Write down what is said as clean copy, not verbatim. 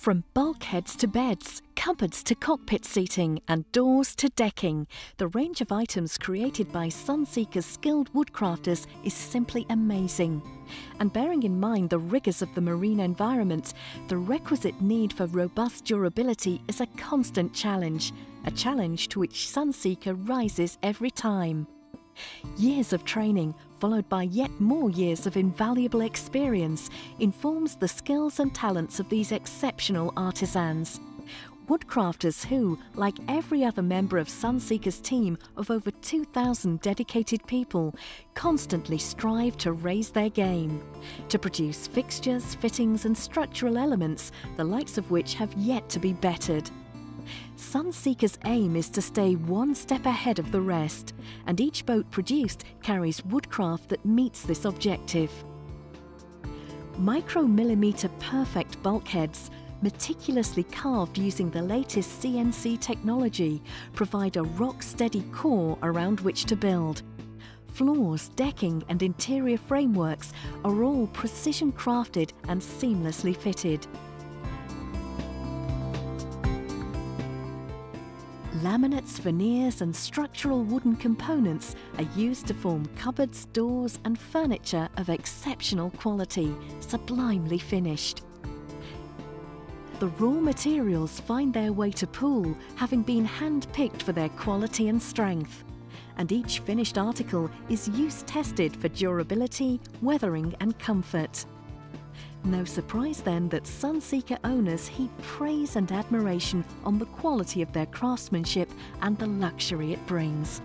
From bulkheads to beds, cupboards to cockpit seating, and doors to decking, the range of items created by Sunseeker's skilled woodcrafters is simply amazing. And bearing in mind the rigours of the marine environment, the requisite need for robust durability is a constant challenge, a challenge to which Sunseeker rises every time. Years of training, followed by yet more years of invaluable experience, informs the skills and talents of these exceptional artisans. Woodcrafters who, like every other member of Sunseeker's team of over 2,000 dedicated people, constantly strive to raise their game, to produce fixtures, fittings and structural elements, the likes of which have yet to be bettered. Sunseeker's aim is to stay one step ahead of the rest, and each boat produced carries woodcraft that meets this objective. Micromillimeter perfect bulkheads, meticulously carved using the latest CNC technology, provide a rock-steady core around which to build. Floors, decking and interior frameworks are all precision crafted and seamlessly fitted. Laminates, veneers and structural wooden components are used to form cupboards, doors and furniture of exceptional quality, sublimely finished. The raw materials find their way to pool, having been hand-picked for their quality and strength. And each finished article is use-tested for durability, weathering and comfort. No surprise then that Sunseeker owners heap praise and admiration on the quality of their craftsmanship and the luxury it brings.